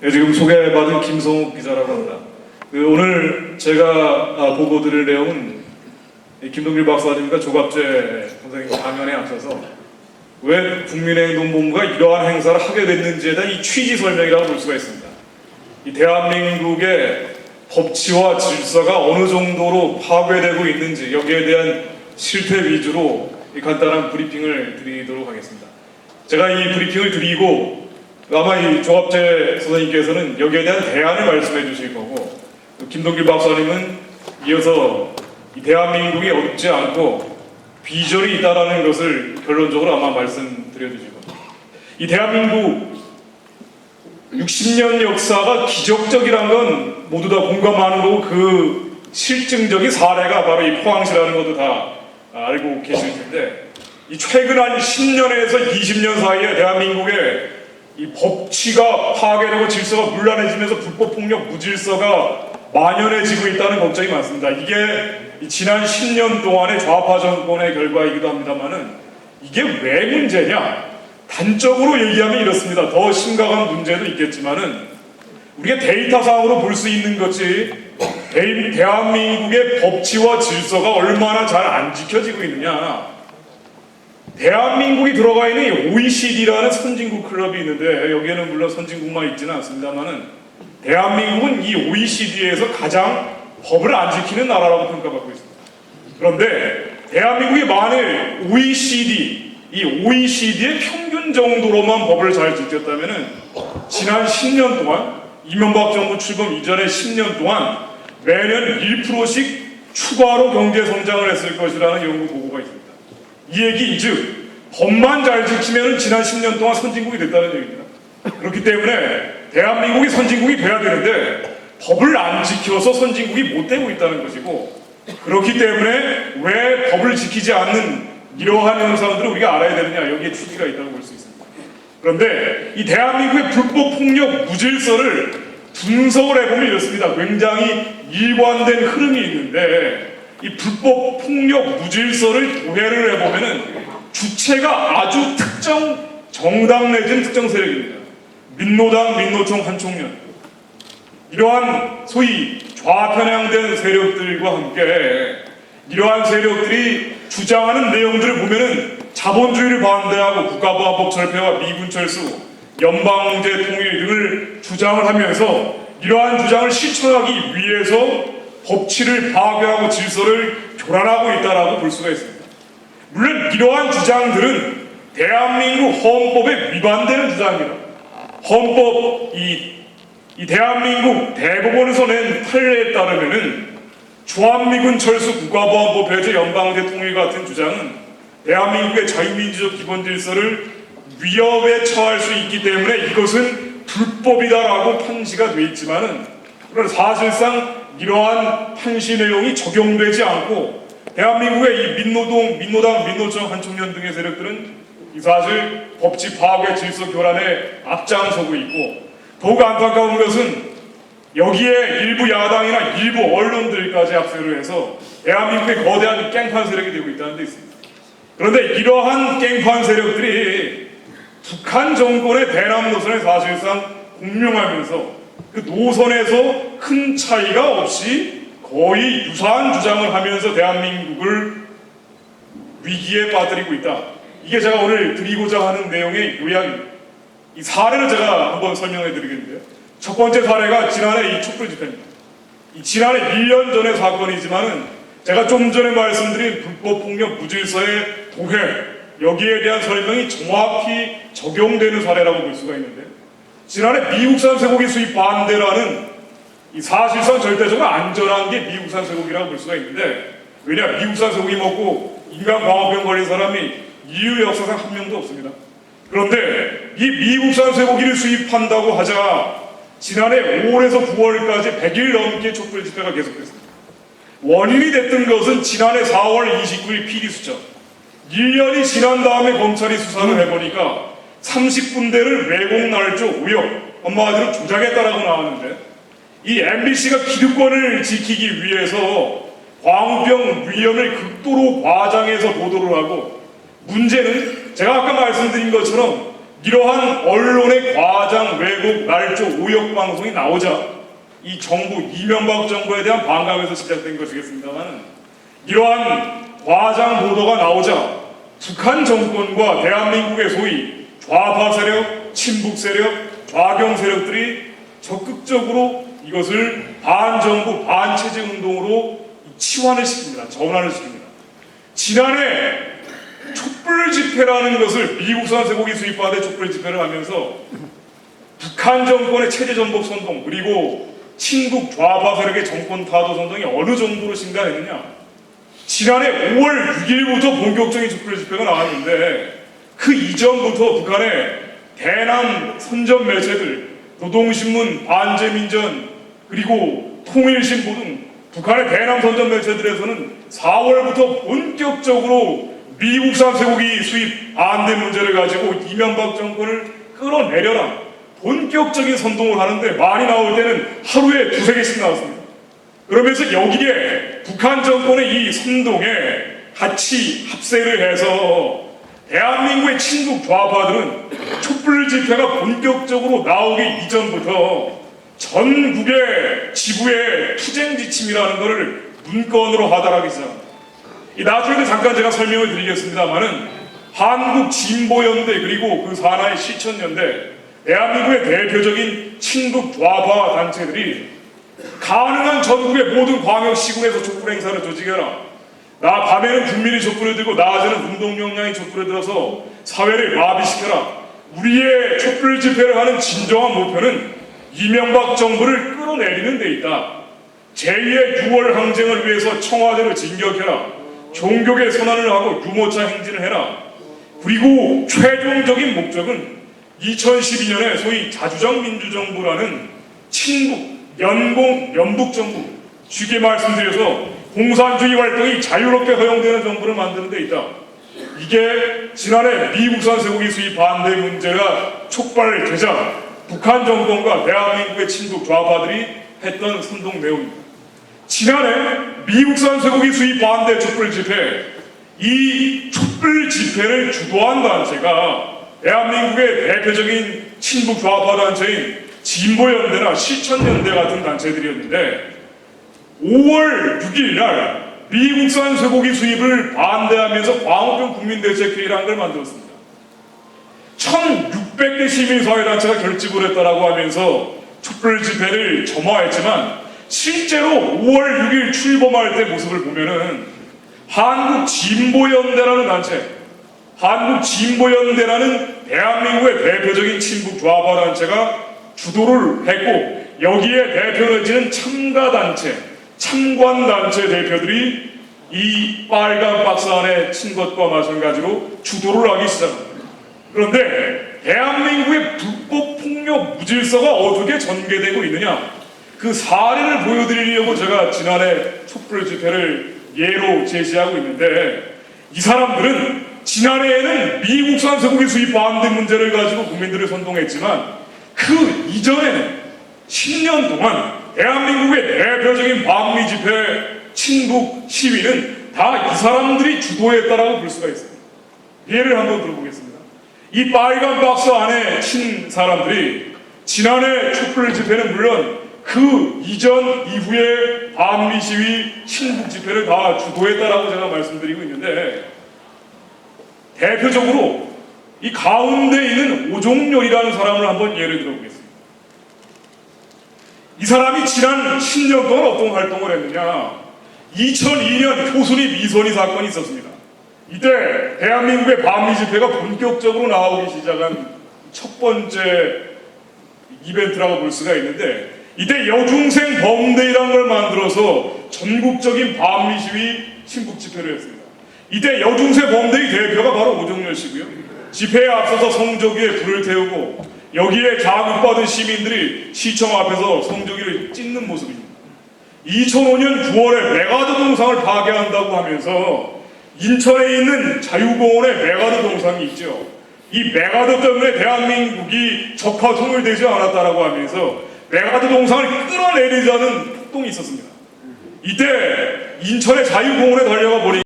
네, 지금 소개받은 김성욱 기자라고 합니다. 오늘 제가 보고 드릴 내용은 김동길 박사님과 조갑재 선생님 강연에 앞서서 왜 국민행동본부가 이러한 행사를 하게 됐는지에 대한 이 취지 설명이라고 볼 수가 있습니다. 이 대한민국의 법치와 질서가 어느 정도로 파괴되고 있는지 여기에 대한 실태 위주로 이 간단한 브리핑을 드리도록 하겠습니다. 제가 이 브리핑을 드리고 아마 이 조갑재 선생님께서는 여기에 대한 대안을 말씀해 주실 거고, 김동길 박사님은 이어서 이 대한민국이 어렵지 않고 비전이 있다라는 것을 결론적으로 아마 말씀드려 주실 겁니다. 이 대한민국 60년 역사가 기적적이란 건 모두 다 공감하는 거고, 그 실증적인 사례가 바로 이 포항시라는 것도 다 알고 계실 텐데, 이 최근 한 10년에서 20년 사이에 대한민국의 이 법치가 파괴되고 질서가 문란해지면서 불법폭력 무질서가 만연해지고 있다는 걱정이 많습니다. 이게 지난 10년 동안의 좌파 정권의 결과이기도 합니다만은 이게 왜 문제냐? 단적으로 얘기하면 이렇습니다. 더 심각한 문제도 있겠지만은 우리가 데이터상으로 볼 수 있는 것이 대한민국의 법치와 질서가 얼마나 잘 안 지켜지고 있느냐. 대한민국이 들어가 있는 OECD라는 선진국 클럽이 있는데, 여기에는 물론 선진국만 있지는 않습니다만은 대한민국은 이 OECD에서 가장 법을 안 지키는 나라라고 평가받고 있습니다. 그런데 대한민국이 만일 이 OECD의 평균 정도로만 법을 잘 지켰다면은 지난 10년 동안, 이명박 정부 출범 이전의 10년 동안 매년 1%씩 추가로 경제 성장을 했을 것이라는 연구 보고가 있습니다. 이 얘기 즉 법만 잘 지키면 지난 10년 동안 선진국이 됐다는 얘기입니다. 그렇기 때문에 대한민국이 선진국이 돼야 되는데 법을 안 지켜서 선진국이 못 되고 있다는 것이고, 그렇기 때문에 왜 법을 지키지 않는 이러한 현상들을 우리가 알아야 되느냐, 여기에 취지가 있다고 볼 수 있습니다. 그런데 이 대한민국의 불법폭력 무질서를 분석을 해보면 이렇습니다. 굉장히 일관된 흐름이 있는데, 이 불법 폭력 무질서를 도해를 해보면은 주체가 아주 특정 정당 내지는 특정 세력입니다. 민노당, 민노총, 한총련, 이러한 소위 좌편향된 세력들과 함께 이러한 세력들이 주장하는 내용들을 보면은 자본주의를 반대하고 국가보안법 철폐와 미군 철수, 연방제 통일 등을 주장을 하면서 이러한 주장을 실천하기 위해서 법치를 파괴하고 질서를 교란하고 있다라고 볼 수가 있습니다. 물론 이러한 주장들은 대한민국 헌법에 위반되는 주장입니다. 헌법 이 대한민국 대법원에서 낸 판례에 따르면은 주한미군 철수, 국가보안법 폐지, 연방제 통일 같은 주장은 대한민국의 자유민주적 기본 질서를 위협에 처할 수 있기 때문에 이것은 불법이다라고 판시가 돼 있지만은, 그런 사실상 이러한 판시 내용이 적용되지 않고 대한민국의 이 민노당, 민노총, 한총련 등의 세력들은 이 사실 법치 파괴, 질서 교란에 앞장서고 있고, 더욱 안타까운 것은 여기에 일부 야당이나 일부 언론들까지 합세를 해서 대한민국의 거대한 깽판 세력이 되고 있다는 데 있습니다. 그런데 이러한 깽판 세력들이 북한 정권의 대남 노선에 사실상 공명하면서 그 노선에서 큰 차이가 없이 거의 유사한 주장을 하면서 대한민국을 위기에 빠뜨리고 있다. 이게 제가 오늘 드리고자 하는 내용의 요약입니다. 이 사례를 제가 한번 설명해 드리겠는데요. 첫 번째 사례가 지난해 이 촛불 집회입니다. 이 지난해 1년 전의 사건이지만은 제가 좀 전에 말씀드린 불법폭력 무질서의 도해, 여기에 대한 설명이 정확히 적용되는 사례라고 볼 수가 있는데, 지난해 미국산 쇠고기 수입 반대라는 이 사실상 절대적으로 안전한 게 미국산 쇠고기라고 볼 수가 있는데, 왜냐, 미국산 쇠고기 먹고 인간광합병 걸린 사람이 인류 역사상 한 명도 없습니다. 그런데 이 미국산 쇠고기를 수입한다고 하자 지난해 5월에서 9월까지 100일 넘게 촛불 집회가 계속됐습니다. 원인이 됐던 것은 지난해 4월 29일 PD 수첩, 1년이 지난 다음에 검찰이 수사를 해보니까 30군데를 왜곡 날조 우역, 한마디로 조작했다라고 나왔는데, 이 MBC가 기득권을 지키기 위해서 광우병 위험을 극도로 과장해서 보도를 하고, 문제는 제가 아까 말씀드린 것처럼 이러한 언론의 과장, 왜곡, 날조, 오역 방송이 나오자 이 정부, 이명박 정부에 대한 반감에서 시작된 것이겠습니다만, 이러한 과장 보도가 나오자 북한 정권과 대한민국의 소위 좌파 세력, 친북 세력, 좌경 세력들이 적극적으로 이것을 반정부, 반체제 운동으로 치환을 시킵니다. 전환을 시킵니다. 지난해 촛불 집회라는 것을 미국산 쇠고기 수입받아 촛불 집회를 하면서 북한 정권의 체제 전복 선동, 그리고 친북 좌파 세력의 정권 타도 선동이 어느 정도로 심각했느냐. 지난해 5월 6일부터 본격적인 촛불 집회가 나왔는데, 그 이전부터 북한의 대남 선전 매체들, 노동신문, 반제민전, 그리고 통일신보 등 북한의 대남 선전 매체들에서는 4월부터 본격적으로 미국산 쇠고기 수입 반대 문제를 가지고 이명박 정권을 끌어내려라, 본격적인 선동을 하는데, 많이 나올 때는 하루에 2-3개씩 나왔습니다. 그러면서 여기에 북한 정권의 이 선동에 같이 합세를 해서 대한민국의 친북 좌파들은 촛불 집회가 본격적으로 나오기 이전부터 전국의 지부의 투쟁 지침이라는 것을 문건으로 하달하기 시작합니다. 나중에도 잠깐 제가 설명을 드리겠습니다만은, 한국 진보연대 그리고 그 산하의 실천연대, 대한민국의 대표적인 친북 좌파 단체들이 가능한 전국의 모든 광역시군에서 촛불 행사를 조직해라, 나 밤에는 국민이 촛불을 들고 낮에는 운동용량이 촛불을 들어서 사회를 마비시켜라, 우리의 촛불 집회를 하는 진정한 목표는 이명박 정부를 끌어내리는 데 있다. 제2의 6월 항쟁을 위해서 청와대로 진격해라, 종교계 선언을 하고 유모차 행진을 해라. 그리고 최종적인 목적은 2012년에 소위 자주적 민주정부라는 친북, 연북 정부, 쉽게 말씀드려서 공산주의 활동이 자유롭게 허용되는 정부를 만드는 데 있다. 이게 지난해 미국산 쇠고기 수입 반대 문제가 촉발되자 북한 정권과 대한민국의 친북 좌파들이 했던 선동 내용입니다. 지난해 미국산 쇠고기 수입 반대 촛불 집회, 이 촛불 집회를 주도한 단체가 대한민국의 대표적인 친북 좌파 단체인 진보연대나 실천연대 같은 단체들이었는데, 5월 6일 날 미국산 쇠고기 수입을 반대하면서 광우병 국민대책회의라는 걸 만들었습니다. 1600개 시민사회단체가 결집을 했다라고 하면서 촛불 집회를 점화했지만, 실제로 5월 6일 출범할 때 모습을 보면은 한국진보연대라는 단체, 한국진보연대라는 대한민국의 대표적인 친북 좌파 단체가 주도를 했고, 여기에 대표를 지는 참가단체, 참관단체 대표들이 이 빨간 박스 안에 친 것과 마찬가지로 주도를 하기 시작합니다. 그런데 대한민국의 불법 폭력 무질서가 어떻게 전개되고 있느냐, 그 사례를 보여드리려고 제가 지난해 촛불 집회를 예로 제시하고 있는데, 이 사람들은 지난해에는 미국산 쇠고기 수입 반대 문제를 가지고 국민들을 선동했지만, 그 이전에는 10년 동안 대한민국의 대표적인 반미 집회, 친북 시위는 다 이 사람들이 주도했다라고 볼 수가 있습니다. 예를 한번 들어보겠습니다. 이 빨간 박스 안에 친 사람들이 지난해 촛불 집회는 물론 그 이전 이후에 반미 시위, 친북 집회를 다 주도했다라고 제가 말씀드리고 있는데, 대표적으로 이 가운데 있는 오종렬이라는 사람을 한번 예를 들어보겠습니다. 이 사람이 지난 10년 동안 어떤 활동을 했느냐. 2002년 효순이 미선이 사건이 있었습니다. 이때 대한민국의 반미 집회가 본격적으로 나오기 시작한 첫 번째 이벤트라고 볼 수가 있는데, 이때 여중생 범대라는 걸 만들어서 전국적인 반미 시위 친북 집회를 했습니다. 이때 여중생 범대의 대표가 바로 오종렬 씨고요. 집회에 앞서서 성조기에 불을 태우고 여기에 자극받은 시민들이 시청 앞에서 성조기를 찢는 모습입니다. 2005년 9월에 메가드 동상을 파괴한다고 하면서 인천에 있는 자유공원에 메가드 동상이 있죠. 이 메가드 때문에 대한민국이 적화 통일되지 않았다라고 하면서 메가드 동상을 끌어내리자는 폭동이 있었습니다. 이때 인천의 자유공원에 달려가 버린